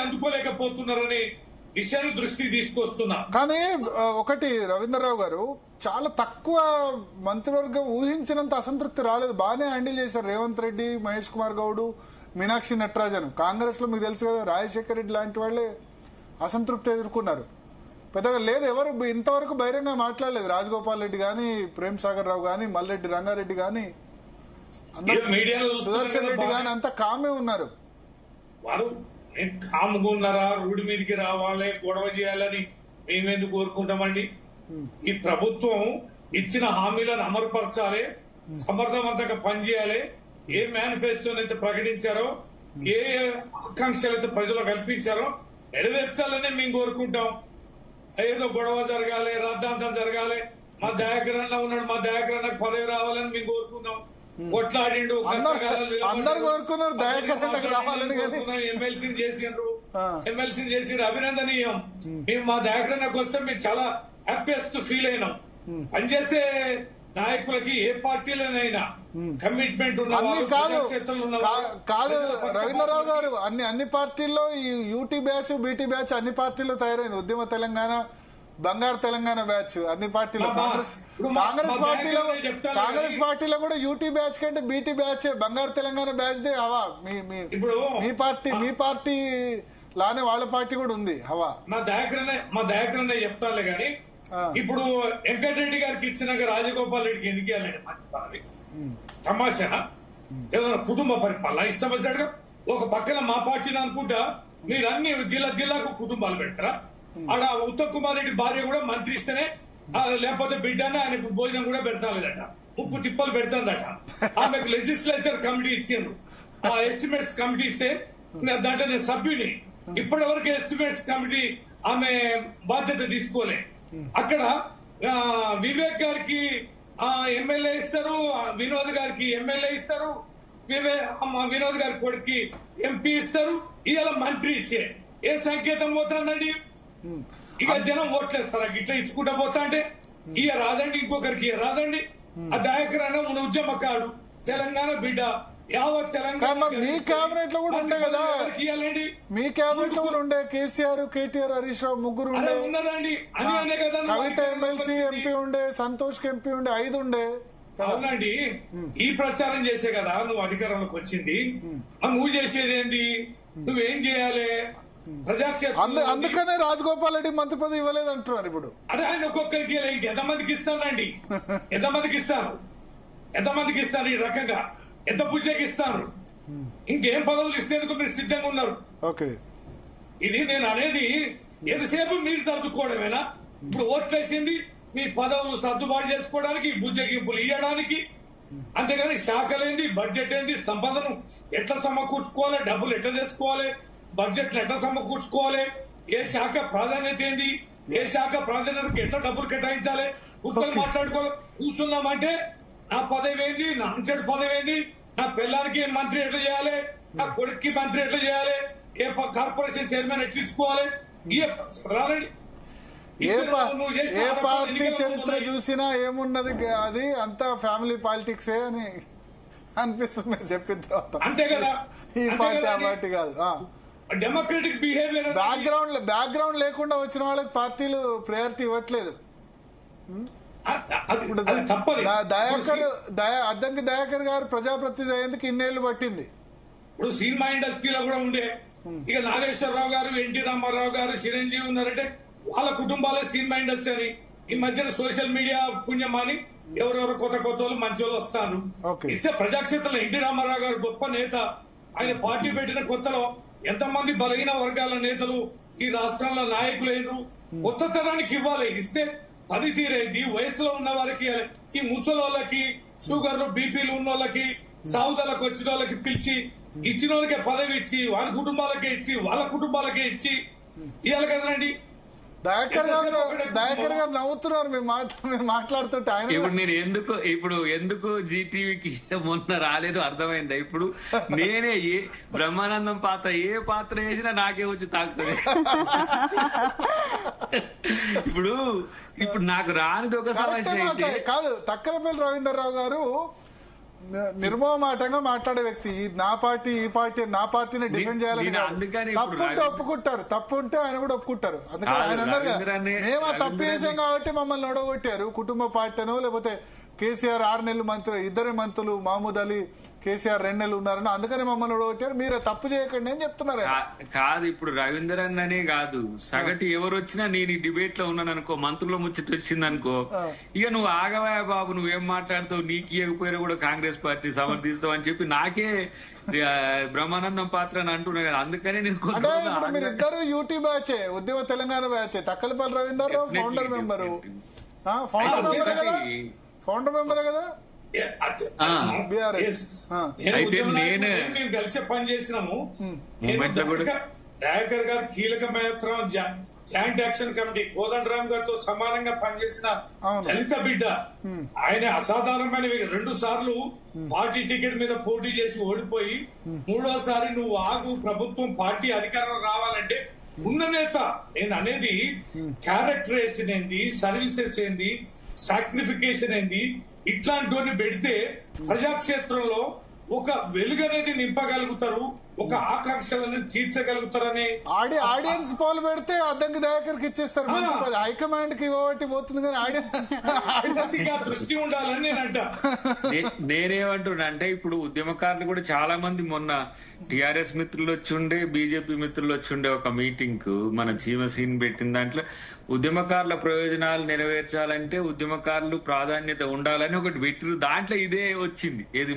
అందుకోలేకపోతున్నారని విషయాన్ని దృష్టికి తీసుకొస్తున్నా. కానీ ఒకటి రవీంద్రరావు గారు చాలా తక్కువ మంత్రివర్గం ఊహించినంత అసంతృప్తి రాలేదు. బాగానే హ్యాండిల్ చేశారు రేవంత్ రెడ్డి, మహేష్ కుమార్ గౌడ్, మీనాక్షి నటరాజన్. కాంగ్రెస్ లో మీకు తెలుసు కదా, రాజశేఖర్ రెడ్డి లాంటి వాళ్ళే అసంతృప్తి ఎదుర్కొన్నారు. పెద్దగా లేదు, ఎవరు ఇంతవరకు బహిరంగ మాట్లాడలేదు. రాజగోపాల్ రెడ్డి గాని, ప్రేమ్ సాగర్ రావు గాని, మల్రెడ్డి రంగారెడ్డి గాని, సుదర్శన్ రెడ్డి గాని అంతా కామే ఉన్నారు. వారు కాముగా ఉన్నారా? రోడ్డు మీదకి రావాలి, గొడవ చేయాలని మేమెందుకు కోరుకుంటామండి? ఈ ప్రభుత్వం ఇచ్చిన హామీలను అమలుపరచాలి, సమర్థవంతంగా పనిచేయాలి. ఏ మేనిఫెస్టోని అయితే ప్రకటించారో, ఏ ఆకాంక్షలు అయితే ప్రజలు కల్పించారో నెరవేర్చాలని మేము కోరుకుంటాం. ఏదో గొడవ జరగాలి, రద్దాంతం జరగాలి, మా దయాకరణ ఉన్నాడు, మా దయాకరణకు పదవి రావాలని మేము కోరుకుంటాం. కొట్లాడిండు, అందరు కోరుకున్నారు దయాకరణకు రావాలని. ఎమ్మెల్సీని చేసిండ్రు, ఎమ్మెల్సీని చేసిండ్రు, అభినందనీయం. మేము మా దయాకరణకు వస్తే మేము చాలా హ్యాపీయెస్ట్ ఫీల్ అయినాం. పనిచేసే నాయకులకి ఏ పార్టీలోనైనా కమిట్మెంట్ ఉన్న కాదు రవీంద్రరావు గారు, అన్ని పార్టీల్లో ఈ యూటీ బ్యాచ్, బీటీ బ్యాచ్ అన్ని పార్టీల్లో తయారైంది. ఉద్యమ తెలంగాణ, బంగారు తెలంగాణ బ్యాచ్ అన్ని పార్టీలో. కాంగ్రెస్ పార్టీలో కూడా యూటీ బ్యాచ్ కంటే బీటీ బ్యాచ్, బంగారు తెలంగాణ బ్యాచ్ దే హవా. మీ పార్టీ లానే వాళ్ళ పార్టీ కూడా ఉంది హవా. మా దయాకరణ చెప్తానులే గాని, ఇప్పుడు వెంకటరెడ్డి గారికి ఇచ్చినాక రాజగోపాల్ రెడ్డికి ఎందుకు ఇవ్వాలండి మంచి పదవి? తమాషా ఏదైనా కుటుంబ పరిపాలన ఇష్టం వచ్చాడుగా. ఒక పక్కన మా పార్టీని అనుకుంటా మీరు అన్ని జిల్లాకు కుటుంబాలు పెడతారా? ఆడ ఉత్తమ్ కుమార్ రెడ్డి భార్య కూడా మంత్రి ఇస్తేనే, లేకపోతే బిడ్డనే ఆయనకు భోజనం కూడా పెడతాలేదట, ఉప్పు తిప్పలు పెడతాదట. ఆమెకు లెజిస్లేచర్ కమిటీ ఇచ్చిండ్రు, ఆ ఎస్టిమేట్స్ కమిటీ ఇస్తే దాంట్లో నేను సభ్యుని. ఇప్పటి వరకు ఎస్టిమేట్స్ కమిటీ ఆమె బాధ్యత తీసుకోలే. అక్కడ వివేక్ గారికి ఎమ్మెల్యే ఇస్తారు, వినోద్ గారికి ఎమ్మెల్యే ఇస్తారు, వినోద్ గారి కొడుకు ఎంపీ ఇస్తారు, ఇవాళ మంత్రి ఇచ్చే ఏ సంకేతం పోతుందండి? ఇక జనం ఓట్లేస్తారా ఇట్లా ఇచ్చుకుంటా పోతా అంటే? ఇక రాదండి, ఇంకొకరికి ఇక రాదండి. ఆ దయాకరణ మన ఉద్యమకాడు, తెలంగాణ బిడ్డ, యావత్ తెలంగాణ. మీ క్యాబినెట్ లో కూడా ఉండే కదా, మీ క్యాబినెట్ లో కూడా ఉండే. కేసీఆర్, కేటీఆర్, హరీష్ రావు ముగ్గురు ఉండే, ఉన్నదండి అని అనే కదా. కవిత ఎమ్మెల్సీ ఎంపీ ఉండే, సంతోష్ ఎంపీ ఉండే, 5 ఉండే. అవునండి, ఈ ప్రచారం చేసే కదా నువ్వు అధికారంలోకి వచ్చింది. నువ్వు చేసేది ఏంది? నువ్వేం చేయాలి? అందుకనే రాజగోపాల్ రెడ్డి మంత్రి పదవి ఇవ్వలేదు అంటున్నారు ఇప్పుడు. అదే ఆయన ఒక్కొక్కరికి ఎంతమందికి ఇస్తానండి? ఎంతమందికి ఇస్తారు? ఈ రకంగా ఎంత పూజకి ఇస్తారు? ఇంకేం పదవులు ఇస్తేందుకు మీరు సిద్ధంగా ఉన్నారు? ఓకే, ఇది నేను అనేది ఎంతసేపు మీరు సర్దుకోవడమేనా? ఇప్పుడు ఓట్లేసింది మీ పదవులు సర్దుబాటు చేసుకోవడానికి, బుజ్జగింపులు ఇవ్వడానికి. అంతేగాని శాఖలేంది, బడ్జెట్ ఏంది, సంపదను ఎట్లా సమకూర్చుకోవాలి, డబ్బులు ఎట్లా తెచ్చుకోవాలి, బడ్జెట్లు ఎట్లా సమకూర్చుకోవాలి, ఏ శాఖ ప్రాధాన్యత ఏంది, ఏ శాఖ ప్రాధాన్యతకు ఎట్లా డబ్బులు కేటాయించాలి, కూర్చొని మాట్లాడుకోవాలి. కూర్చున్నామంటే నా పదవి ఏంది, నా అంచెడు పదవి ఏంది, నా పిల్లలకి మంత్రి ఎట్లా చేయాలి, నా కొడుక్కి మంత్రి ఎట్లా చేయాలి, ఏ కార్పొరేషన్ చైర్మన్ ఎట్లా ఇచ్చుకోవాలి, రాలండి. ఏ పార్టీ చరిత్ర చూసినా ఏమున్నది, అది అంతా ఫ్యామిలీ పాలిటిక్సే అని అనిపిస్తుంది మీరు చెప్పిన తర్వాత. అంతే కదా, ఈ పార్టీ ఆ పార్టీ కాదు. డెమోక్రటిక్ బిహేవియర్, బ్యాక్గ్రౌండ్ లేకుండా వచ్చిన వాళ్ళకి పార్టీలు ప్రయారిటీ ఇవ్వట్లేదు. అద్దంకి దయాకర్ గారు ప్రజాప్రతినిధి అయ్యేందుకు ఇన్నేళ్లు పట్టింది. ఇప్పుడు సినిమా ఇండస్ట్రీలో కూడా ఉండే, ఇక నాగేశ్వరరావు గారు, ఎన్టీ రామారావు గారు, చిరంజీవి ఉన్నారంటే వాళ్ళ కుటుంబాలే సినిమా ఇండస్ట్రీ అని. ఈ మధ్యన సోషల్ మీడియా పుణ్యమాని ఎవరెవరు కొత్త వాళ్ళు మంచి వాళ్ళు వస్తారు. ఇస్తే ప్రజాక్షేత్రంలో ఎన్టీ రామారావు గారు గొప్ప నేత. ఆయన పార్టీ పెట్టిన కొత్తలో ఎంతమంది బలహీన వర్గాల నేతలు ఈ రాష్ట్రంలో నాయకులైనరు. కొత్త తరానికి ఇవ్వాలి, ఇస్తే పనితీరైంది. వయసులో ఉన్న వారికి, ఈ ముసలోళ్ళకి, షుగర్లు, బీపీలు ఉన్న వాళ్ళకి, సాగుదలకు వచ్చిన వాళ్ళకి పిలిచి ఇచ్చిన వాళ్ళకే పదవి ఇచ్చి, వాళ్ళ కుటుంబాలకే ఇచ్చి, వాళ్ళ కుటుంబాలకే ఇచ్చి ఇవ్వాలి కదండి. దయాకర్ గారు నవ్వుతున్నారు మీరు మాట్లాడుతుంటే. ఆయన ఇప్పుడు నేను ఎందుకు జీటీవీకి మొన్న రాలేదు అర్థమైందా? ఇప్పుడు నేనే బ్రహ్మానందం పాత్ర ఏ పాత్ర వేసినా నాకే వచ్చి తాకుతుంది. ఇప్పుడు నాకు రానిది ఒక సమస్య కాదు. తక్కలపల్లి రవీంద్రరావు గారు నిర్మోహమాటంగా మాట్లాడే వ్యక్తి. నా పార్టీ ఈ పార్టీ నా పార్టీని డిఫెండ్ చేయాలని నేను కాదు. అందుకని తప్పు ఇప్పుడు ఉంటే ఒప్పుకుంటారు, తప్పు ఉంటే ఆయన కూడా ఒప్పుకుంటారు. అందుకని కాదు, ఆయన అన్నారు కదా, రవీంద్రాన్ని- మేము ఆ తప్పు చేసాం కాబట్టి మమ్మల్ని ఓడగొట్టారు. కుటుంబ పార్టీనో లేకపోతే కేసీఆర్ 6 నెలలు మంత్రి, ఇద్దరే మంత్రులు మహమూద్ అలీ కేసీఆర్ 2 నెలలు ఉన్నారని, అందుకని మమ్మల్ని ఓడగొట్టారు, మీరు తప్పు చేయకండి అని చెప్తున్నారు ఆయన. కాదు, ఇప్పుడు రవీందర్ అన్ననే కాదు, సగటు ఎవరు వచ్చినా నేను ఈ డిబేట్ లో ఉన్నాను అనుకో, మంత్రుల ముచ్చట వచ్చింది అనుకో, ఇక నువ్వు ఆగవా బాబు, నువ్వేం మాట్లాడుతావు, నీకు ఇవ్వకపోయినా కూడా కాంగ్రెస్ పార్టీ సమర్థిస్తావు అని చెప్పి నాకే బ్రహ్మానందం పాత్ర అని అంటున్నా కదా. అందుకనే నేను అంటే ఇప్పుడు మీరు ఇద్దరు యూటీ బ్యాచే, ఉద్యమ తెలంగాణ బ్యాచే. తక్కలపల్లి రవీందర్ రావు ఫౌండర్ మెంబరు, ఫౌండర్ మెంబరే కదా, ఫౌండర్ మెంబరే కదా బీఆర్ఎస్. అయితే మేము కలిసి పని చేసినాము. దయాకర్ గారు కీలకమైన జాయింట్ యాక్షన్ కమిటీ కోదండరామ్ గారితో సమానంగా పనిచేసిన దళిత బిడ్డ. ఆయన అసాధారణమైన 2 సార్లు పార్టీ టికెట్ మీద పోటీ చేసి ఓడిపోయి 3వసారి నువ్వు ఆగు, ప్రభుత్వం పార్టీ అధికారం రావాలంటే ఉన్న నేత. నేను అనేది క్యారెక్టరేషన్ ఏంది, సర్వీసెస్ ఏంది, సాక్రిఫికేషన్ ఏంది, ఇట్లాంటివన్నీ పెడితే ప్రజాక్షేత్రంలో ఒక వెలుగు అనేది నింపగలుగుతారు, ఒక ఆకాంక్షలు అనేది తీర్చగలుగుతారనే ఆడియన్స్ పోల్ పెడితే అద్దంకి దయాకర్కి ఇచ్చేస్తారు. హైకమాండ్ కి ఇవ్వబట్టి పోతుంది, కానీ ఆడియన్స్ దృష్టి ఉండాలని నేనంట. నేనేమంటున్నా అంటే, ఇప్పుడు ఉద్యమకారులు కూడా చాలా మంది మొన్న టిఆర్ఎస్ మిత్రులు వచ్చిండే, బీజేపీ మిత్రులు వచ్చిండే ఒక మీటింగ్ కు మన చీమసీన్ పెట్టిన దాంట్లో ఉద్యమకారుల ప్రయోజనాలు నెరవేర్చాలంటే ఉద్యమకారులు ప్రాధాన్యత ఉండాలని ఒకటి పెట్టిరు. దాంట్లో ఇదే వచ్చింది, ఏది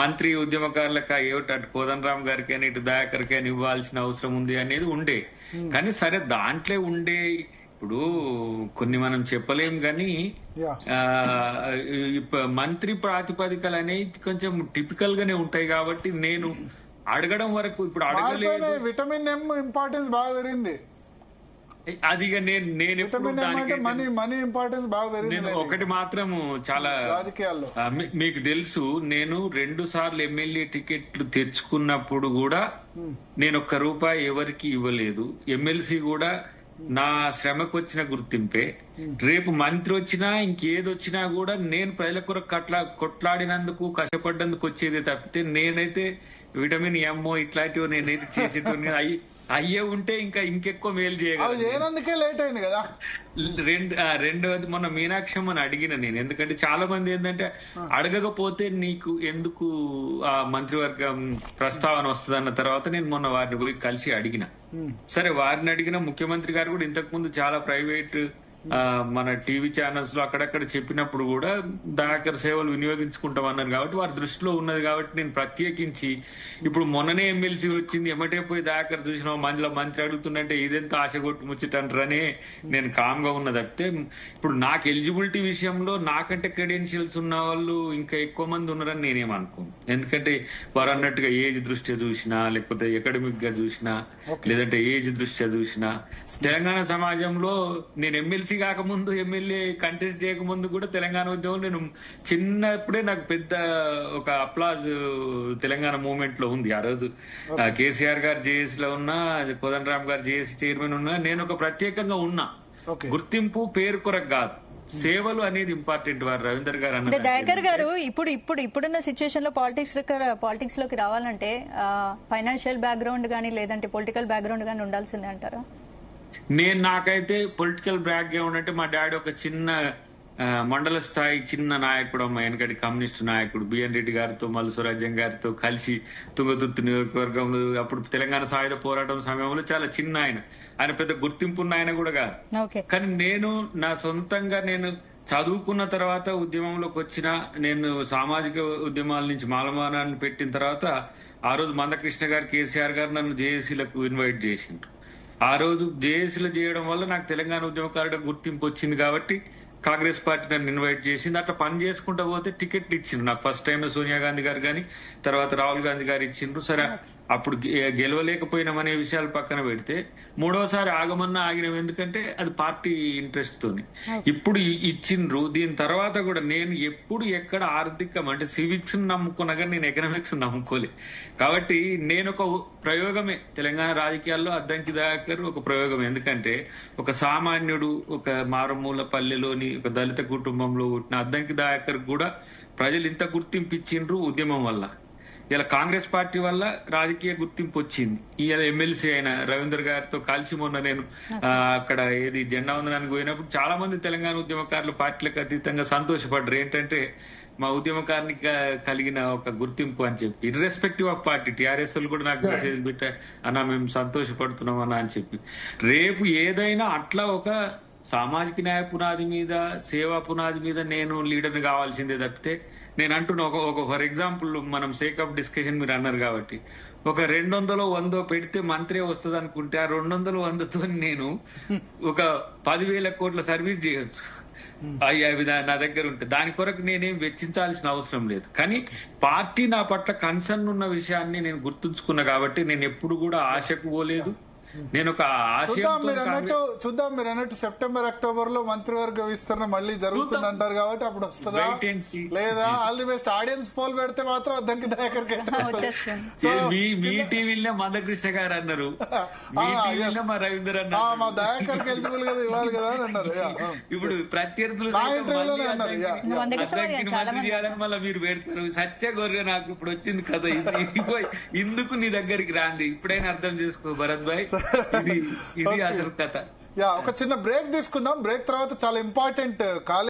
మంత్రి ఉద్యమకారులకు ఏమిటి అటు కోదండరామ్ గారికి అని ఇటు దయాకర్కి అని ఇవ్వాల్సిన అవసరం ఉంది అనేది ఉండే. కానీ సరే, దాంట్లో ఉండే ఇప్పుడు కొన్ని మనం చెప్పలేం గాని మంత్రి ప్రాతిపదికలు అనేవి కొంచెం టిపికల్ గానే ఉంటాయి. కాబట్టి నేను అడగడం వరకు ఇప్పుడు అడగలేదు. విటమిన్ ఎం ఇంపార్టెన్స్ బాగా పెరిగింది. అది నేను మనీ ఇంపార్టెన్స్ బాగా పెరిగింది. ఒకటి మాత్రం చాలా రాజకీయాల్లో మీకు తెలుసు, నేను 2 సార్లు ఎమ్మెల్యే టికెట్లు తెచ్చుకున్నప్పుడు కూడా నేను ₹1 ఎవరికి ఇవ్వలేదు. ఎమ్మెల్సీ కూడా నా శ్రమకు వచ్చిన గుర్తింపే. రేపు మంత్రి వచ్చినా ఇంకేదొచ్చినా కూడా నేను ప్రజల కొరకు కొట్లాడినందుకు కష్టపడ్డందుకు వచ్చేది తప్పితే నేనైతే విటమిన్ ఎమ్మో ఇట్లాంటివి నేనైతే చేసేటోని అయ్యే ఉంటే ఇంకెక్కువ మేలు చేయగలిగే లేట్ అయింది కదా. రెండవది మొన్న మీనాక్షమ్మని అడిగిన నేను, ఎందుకంటే చాలా మంది ఏంటంటే అడగకపోతే నీకు ఎందుకు ఆ మంత్రివర్గం ప్రస్తావన వస్తుందన్న తర్వాత నేను మొన్న వారిని పోయి కలిసి అడిగిన. సరే, వారిని అడిగిన ముఖ్యమంత్రి గారు కూడా ఇంతకు ముందు చాలా ప్రైవేట్ మన టీవీ ఛానల్స్ లో అక్కడక్కడ చెప్పినప్పుడు కూడా దయాకర్ సేవలు వినియోగించుకుంటామన్నారు. కాబట్టి వారి దృష్టిలో ఉన్నది కాబట్టి నేను ప్రత్యేకించి ఇప్పుడు మొన్ననే ఎమ్మెల్సీ వచ్చింది, ఎమ్మటే పోయి దయాకర్ చూసిన మందిలో మంత్రి అడుగుతుందంటే ఇదెంత ఆశగొట్టు ముచ్చటంటారనే నేను కామ్ గా ఉన్న తప్పితే, ఇప్పుడు నాకు ఎలిజిబిలిటీ విషయంలో నాకంటే క్రెడెన్షియల్స్ ఉన్న వాళ్ళు ఇంకా ఎక్కువ మంది ఉన్నారని నేనేమనుకోను. ఎందుకంటే వారు అన్నట్టుగా ఏజ్ దృష్ట్యా చూసినా, లేకపోతే ఎకడమిక్ గా చూసినా, లేదంటే ఏజ్ దృష్ట్యా చూసినా, తెలంగాణ సమాజంలో నేను ఎమ్మెల్సీ కాకముందు, ఎమ్మెల్యే కంటెస్ట్ చేయకముందు కూడా తెలంగాణ ఉద్యమం నేను చిన్నప్పుడే నాకు పెద్ద ఒక అప్లాజ్ తెలంగాణ మూవ్మెంట్ లో ఉంది. ఆ రోజు కేసీఆర్ గారు జేఏసీ లో ఉన్నా, కోదండరామ్ గారు జేఏసీ చైర్మన్ ఉన్నా, నేను ఒక ప్రత్యేకంగా ఉన్నా. గుర్తింపు పేరు కొరకు కాదు, సేవలు అనేది ఇంపార్టెంట్. వారు రవీందర్ గారు అంటే దయాకర్ గారు ఇప్పుడున్న సిచ్యువేషన్ లో పాలిటిక్స్ లోకి రావాలంటే ఫైనాన్షియల్ బ్యాక్గ్రౌండ్ గానీ లేదంటే పొలిటికల్ బ్యాక్గ్రౌండ్ గానీ ఉండాల్సిందే అంటారా? నాకైతే పొలిటికల్ బ్యాక్గ్రౌండ్ అంటే మా డాడీ ఒక చిన్న మండల స్థాయి చిన్న నాయకుడు, అమ్మ వెనకటి కమ్యూనిస్టు నాయకుడు బిఎన్ రెడ్డి గారితో, మల్లు స్వరాజ్యం గారితో కలిసి తుంగతుర్తి నియోజకవర్గంలో అప్పుడు తెలంగాణ సాయుధ పోరాటం సమయంలో చాలా చిన్న ఆయన పెద్ద గుర్తింపు ఉన్న ఆయన కూడా కాదు. కానీ నేను నా సొంతంగా నేను చదువుకున్న తర్వాత ఉద్యమంలోకి వచ్చిన, నేను సామాజిక ఉద్యమాల నుంచి మాలమానాన్ని పెట్టిన తర్వాత ఆ రోజు మందకృష్ణ గారు, కేసీఆర్ గారు నన్ను జేఏసీలకు ఇన్వైట్ చేసిండ్రు. ఆ రోజు జేఏసీలో చేయడం వల్ల నాకు తెలంగాణ ఉద్యమకారుడు గుర్తింపు వచ్చింది. కాబట్టి కాంగ్రెస్ పార్టీ నన్ను ఇన్వైట్ చేసింది. అట్లా పని చేసుకుంటూ పోతే టికెట్లు ఇచ్చిండ్రు నాకు. ఫస్ట్ టైం సోనియా గాంధీ గారు కానీ, తర్వాత రాహుల్ గాంధీ గారు ఇచ్చిండ్రు. సరే, అప్పుడు గెలవలేకపోయినామనే విషయాలు పక్కన పెడితే 3వసారి ఆగమన్నా ఆగినాం, ఎందుకంటే అది పార్టీ ఇంట్రెస్ట్ తోని. ఇప్పుడు ఇచ్చిండ్రు. దీని తర్వాత కూడా నేను ఎప్పుడు ఎక్కడ ఆర్థికం అంటే సివిక్స్ నమ్ముకున్నా కానీ నేను ఎకనామిక్స్ నమ్ముకోలే. కాబట్టి నేను ఒక ప్రయోగమే తెలంగాణ రాజకీయాల్లో. అద్దంకి దయాకర్ ఒక ప్రయోగం. ఎందుకంటే ఒక సామాన్యుడు, ఒక మారుమూల పల్లెలోని ఒక దళిత కుటుంబంలో పుట్టిన అద్దంకి దయాకర్ కూడా ప్రజలు ఇంత గుర్తింపు ఇచ్చిండ్రు ఉద్యమం వల్ల. ఇలా కాంగ్రెస్ పార్టీ వల్ల రాజకీయ గుర్తింపు వచ్చింది. ఇలా ఎమ్మెల్సీ అయిన రవీందర్ గారితో కలిసి మొన్న నేను అక్కడ ఏది జెండా వందనానికి పోయినప్పుడు చాలా మంది తెలంగాణ ఉద్యమకారులు పార్టీలకు అతీతంగా సంతోషపడ్డారు. ఏంటంటే మా ఉద్యమకారునికి కలిగిన ఒక గుర్తింపు అని చెప్పి, ఇర్రెస్పెక్టివ్ ఆఫ్ పార్టీ. టీఆర్ఎస్ వాళ్ళు కూడా నాకు మెసేజ్ పెట్టా, అన్న మేము సంతోషపడుతున్నాం అన్న అని చెప్పి. రేపు ఏదైనా అట్లా ఒక సామాజిక న్యాయ పునాది మీద, సేవా పునాది మీద నేను లీడర్ని కావాల్సిందే తప్పితే, నేను అంటున్నా ఒక ఫర్ ఎగ్జాంపుల్ మనం సేక్ ఆఫ్ డిస్కషన్ మీరు అన్నారు కాబట్టి, ఒక 200 100 పెడితే మంత్రి వస్తుంది అనుకుంటే ఆ 200 100తో నేను ఒక 10,000 కోట్ల సర్వీస్ చేయొచ్చు. అవి నా దగ్గర ఉంటే దాని కొరకు నేనేం వెచ్చించాల్సిన అవసరం లేదు. కానీ పార్టీ నా పట్ల కన్సర్న్ ఉన్న విషయాన్ని నేను గుర్తుంచుకున్నా కాబట్టి నేను ఎప్పుడు కూడా ఆశకు పోలేదు. నేను ఒక చూద్దాం మీరు అన్నట్టు సెప్టెంబర్ అక్టోబర్ లో మంత్రివర్గ విస్తరణ మళ్ళీ జరుగుతుంది అంటారు కాబట్టి అప్పుడు వస్తుందా లేదా? All the best. Audience poll పెడితే మాత్రం అద్దంకి దయాకర్కి మీ టీవీలో మందకృష్ణ గారు అన్నారు, మా రవీందర్ అన్నారు, మా దయాకర్కి ఎలిజిబుల్ కదా ఇవ్వాలి కదా అని అన్నారు. ఇప్పుడు ప్రత్యర్థులు చేయాలని మళ్ళీ మీరు పెడతారు. సత్య గొర్రె నాకు ఇప్పుడు వచ్చింది కదా, ఇందుకు నీ దగ్గరికి రాంది. ఇప్పుడైనా అర్థం చేసుకో భరత్ భాయ్, ఇది అసలు కథ. ఒక చిన్న బ్రేక్ తీసుకుందాం. బ్రేక్ తర్వాత చాలా ఇంపార్టెంట్